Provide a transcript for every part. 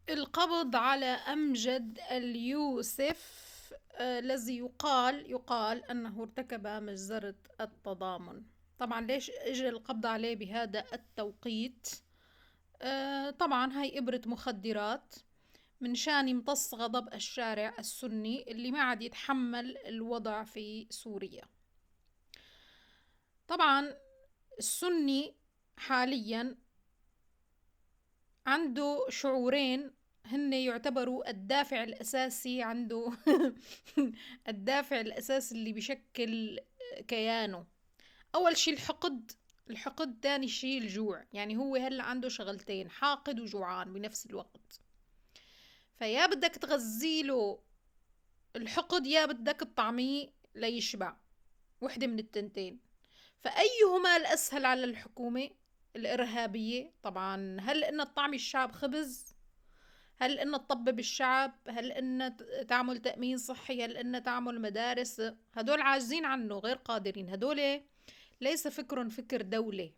القبض على أمجد اليوسف الذي يقال أنه ارتكب مجزرة التضامن. طبعا ليش اجى القبض عليه بهذا التوقيت؟ طبعا هاي إبرة مخدرات من شان يمتص غضب الشارع السني اللي ما عاد يتحمل الوضع في سوريا. طبعا السني حاليا عنده شعورين هن يعتبروا الدافع الأساسي عنده الدافع الأساسي اللي بيشكل كيانه. أول شي الحقد تاني شي الجوع. يعني هو هلأ عنده شغلتين، حاقد وجوعان بنفس الوقت. فيا بدك تغذيله الحقد يا بدك تطعميه ليشبع، وحدة من التنتين. فأيهما الأسهل على الحكومة الإرهابية؟ طبعا هل إن تطعمي الشعب خبز؟ هل إن تطبب الشعب؟ هل إن تعمل تأمين صحي؟ هل إن تعمل مدارس؟ هدول عاجزين عنه، غير قادرين. هدول ليس فكر فكر دولة،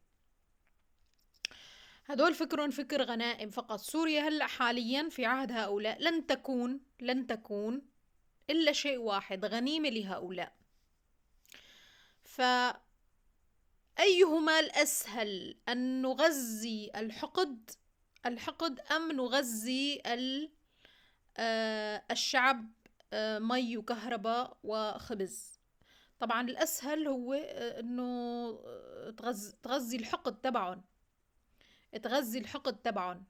هدول فكر فكر غنائم فقط. سوريا هلأ حاليا في عهد هؤلاء لن تكون إلا شيء واحد، غنيمة لهؤلاء. فأيهما الأسهل، أن نغذي الحقد أم نغذي الشعب مي وكهرباء وخبز؟ طبعا الأسهل هو أنه تغذي الحقد تبعهم، تغذي الحقد تبعهم.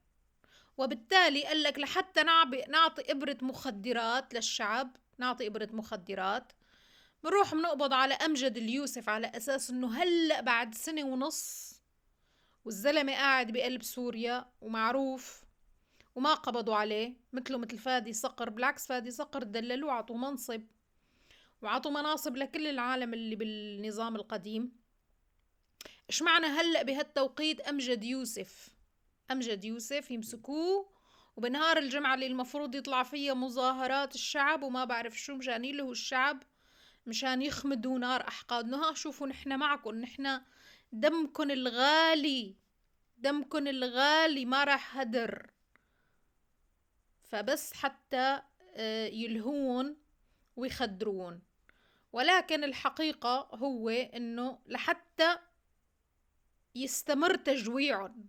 وبالتالي قال لك لحتى نعطي إبرة مخدرات للشعب، نعطي إبرة مخدرات، بنروح بنقبض على أمجد اليوسف على أساس أنه هلأ بعد سنة ونص والزلمة قاعد بقلب سوريا ومعروف وما قبضوا عليه، مثله مثل فادي صقر. بالعكس فادي صقر دللوه وعطوا منصب وعطوا مناصب لكل العالم اللي بالنظام القديم. إيش معنى هلأ بهالتوقيت أمجد يوسف يمسكوه وبنهار الجمعة اللي المفروض يطلع فيها مظاهرات الشعب وما بعرف شو مشان يلهوا الشعب، مشان يخمدوا نار أحقادنا؟ ها شوفوا نحن معكم، نحن دمكن الغالي ما راح هدر. فبس حتى يلهون ويخدرون. ولكن الحقيقة هو إنه لحتى يستمر تجويعهم،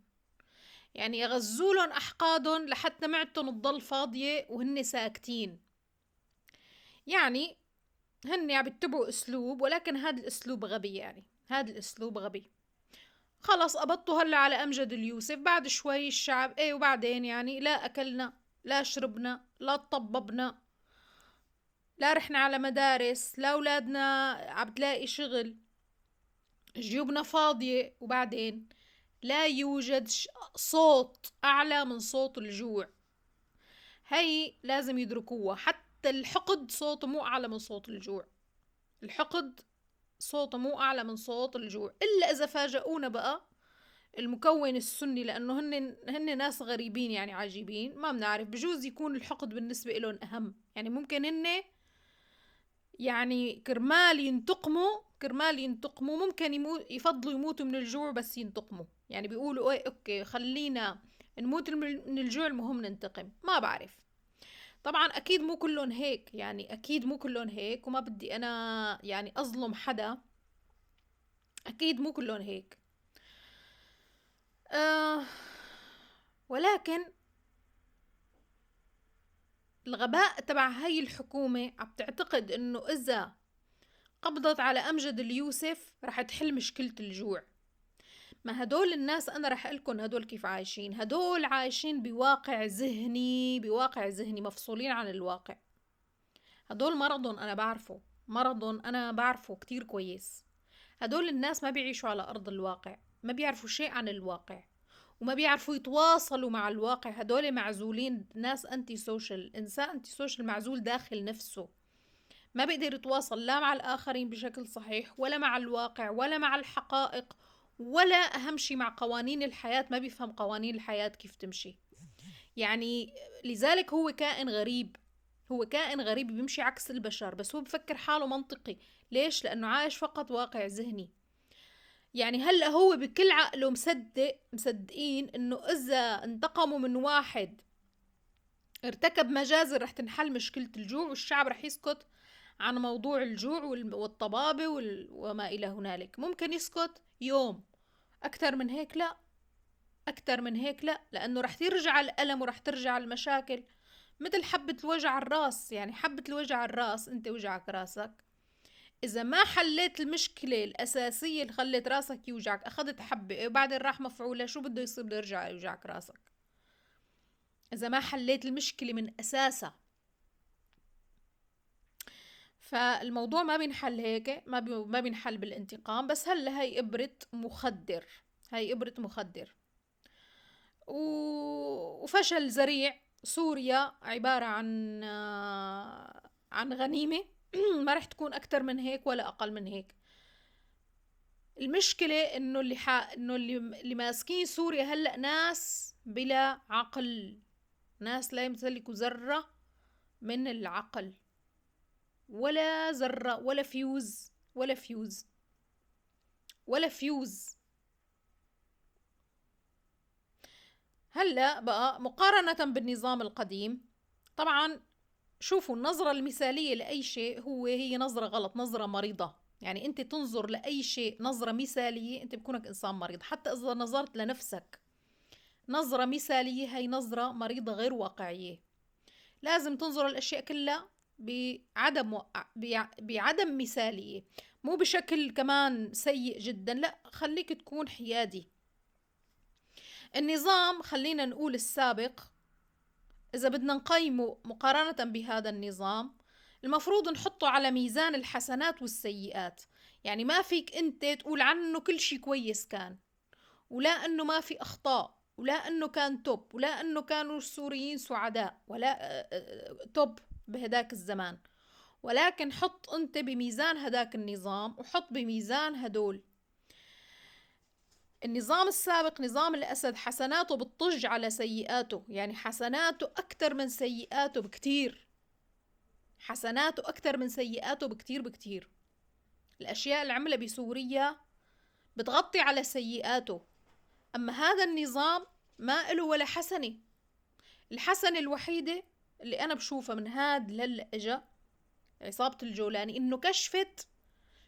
يعني يغزولن أحقادهم لحتى معدتهم تضل فاضية وهن ساكتين. يعني هن عم يتبعوا أسلوب، ولكن هذا الأسلوب غبي. يعني هذا الأسلوب غبي. خلص قبضتوا هلا على أمجد اليوسف، بعد شوي الشعب ايه وبعدين يعني لا أكلنا لا شربنا لا طببنا لا رحنا على مدارس لا أولادنا عم تلاقي شغل، جيوبنا فاضية. وبعدين لا يوجد صوت أعلى من صوت الجوع. هي لازم يدركوها. حتى الحقد صوته مو أعلى من صوت الجوع. الحقد صوته مو أعلى من صوت الجوع، إلا إذا فاجئونا بقى المكون السني، لأنه هن ناس غريبين يعني عجيبين، ما بنعرف. بجوز يكون الحقد بالنسبة لهم أهم. يعني ممكن هن يعني كرمال ينتقموا ممكن يفضلوا يموتوا من الجوع بس ينتقموا. يعني بيقولوا ايه اوكي خلينا نموت من الجوع المهم ننتقم. ما بعرف. طبعا اكيد مو كلهم هيك، يعني اكيد مو كلهم هيك، وما بدي انا يعني اظلم حدا. اكيد مو كلهم هيك. آه ولكن الغباء تبع هاي الحكومة عم تعتقد انه اذا قبضت على امجد اليوسف رح تحل مشكلة الجوع. ما هدول الناس أنا رح أقلكن هدول كيف عايشين. هدول عايشين بواقع ذهني مفصولين عن الواقع. هدول مرضهم أنا بعرفه كتير كويس. هدول الناس ما بيعيشوا على أرض الواقع، ما بيعرفوا شيء عن الواقع وما بيعرفوا يتواصلوا مع الواقع. هدول معزولين، ناس أنتي سوشيال، إنسان أنتي سوشيال معزول داخل نفسه، ما بيقدر يتواصل لا مع الآخرين بشكل صحيح ولا مع الواقع ولا مع الحقائق، ولا أهم شي مع قوانين الحياة. ما بيفهم قوانين الحياة كيف تمشي. يعني لذلك هو كائن غريب بيمشي عكس البشر، بس هو بفكر حاله منطقي. ليش؟ لأنه عايش فقط واقع ذهني. يعني هلأ هو بكل عقله مصدقين إنه إذا انتقموا من واحد ارتكب مجازر رح تنحل مشكلة الجوع، والشعب رح يسكت عن موضوع الجوع والطبابة وما إلى هنالك. ممكن يسكت يوم، أكتر من هيك لا، أكتر من هيك لا، لأنه رح ترجع الألم ورح ترجع المشاكل. مثل حبة الوجع الراس، يعني حبة الوجع الراس، انت وجعك راسك، إذا ما حليت المشكلة الأساسية اللي خلت راسك يوجعك، أخذت حبة وبعدين راح مفعولة، شو بده يصير؟ بده يرجع يوجعك راسك إذا ما حليت المشكلة من أساسها. فالموضوع ما بينحل هيك، ما بينحل بالانتقام. بس هلا هاي إبرة مخدر، هاي إبرة مخدر. وفشل ذريع. سوريا عبارة عن غنيمة ما رح تكون أكتر من هيك ولا أقل من هيك. المشكلة إنه اللي ماسكين سوريا هلأ ناس بلا عقل، ناس لا يمتلكوا ذرة من العقل، ولا ذرة، ولا فيوز، ولا فيوز، ولا فيوز. هلأ بقى مقارنة بالنظام القديم، طبعا شوفوا النظرة المثالية لأي شيء هي نظرة غلط، نظرة مريضة. يعني أنت تنظر لأي شيء نظرة مثالية، أنت بكونك إنسان مريض. حتى إذا نظرت لنفسك نظرة مثالية، هي نظرة مريضة غير واقعية. لازم تنظر الأشياء كلها بعدم مثالية، مو بشكل كمان سيء جدا، لا، خليك تكون حيادي. النظام، خلينا نقول السابق، إذا بدنا نقيمه مقارنة بهذا النظام، المفروض نحطه على ميزان الحسنات والسيئات. يعني ما فيك أنت تقول عنه كل شيء كويس كان، ولا أنه ما في أخطاء، ولا أنه كان توب، ولا أنه كانوا السوريين سعداء، ولا توب بهداك الزمان. ولكن حط أنت بميزان هداك النظام، وحط بميزان هدول. النظام السابق، نظام الأسد، حسناته بتطج على سيئاته، يعني حسناته أكتر من سيئاته بكتير، حسناته أكتر من سيئاته بكتير بكتير. الأشياء اللي عملها بسوريا بتغطي على سيئاته. أما هذا النظام ما إله ولا حسنة. الحسنة الوحيدة اللي أنا بشوفها من هاد لهلا إجا عصابة الجولاني، إنه كشفت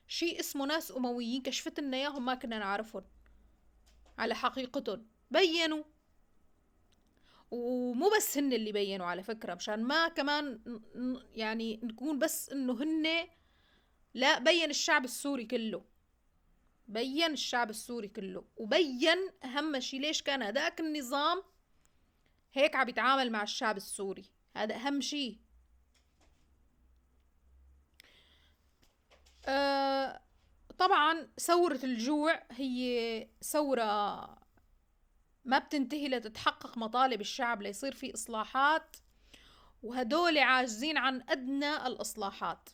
شيء اسمه ناس أمويين، كشفت لنا إياهم ما كنا نعرفهم على حقيقتهم، بينوا. ومو بس هن اللي بينوا على فكرة، مشان ما كمان يعني نكون بس إنه هن، لا، بين الشعب السوري كله، بين الشعب السوري كله. وبين أهم شيء ليش كان هداك النظام هيك عم يتعامل مع الشعب السوري، هذا أهم شيء. طبعا ثورة الجوع هي ثورة ما بتنتهي لتتحقق مطالب الشعب ليصير في إصلاحات، وهدول عاجزين عن أدنى الإصلاحات،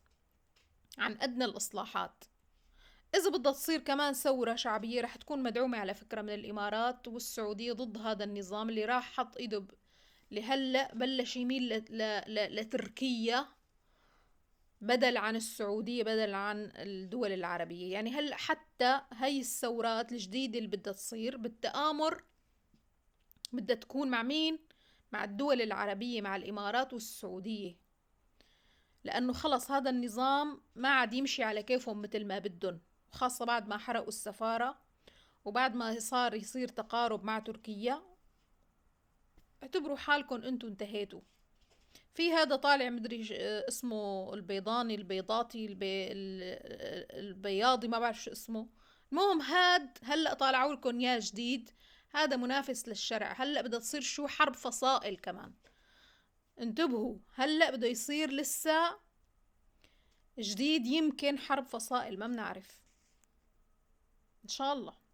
عن أدنى الإصلاحات. إذا بدها تصير كمان ثورة شعبية رح تكون مدعومة على فكرة من الإمارات والسعودية ضد هذا النظام اللي راح حط إيده لهلأ بلش يميل لتركيا بدل عن السعودية، بدل عن الدول العربية. يعني هلأ حتى هاي الثورات الجديدة اللي بدها تصير بالتآمر بدها تكون مع مين؟ مع الدول العربية، مع الإمارات والسعودية، لأنه خلص هذا النظام ما عاد يمشي على كيفهم مثل ما بدهم، وخاصة بعد ما حرقوا السفارة وبعد ما صار يصير تقارب مع تركيا. اعتبروا حالكم انتوا انتهيتوا. في هذا طالع مدري اسمه البيضاني، البيضاتي، البياضي، ما بعرف شو اسمه. المهم هلأ طالعوا لكم يا جديد، هذا منافس للشرع. هلأ بدها تصير شو؟ حرب فصائل كمان. انتبهوا، هلأ بده يصير لسه جديد، يمكن حرب فصائل، ما بنعرف. ان شاء الله.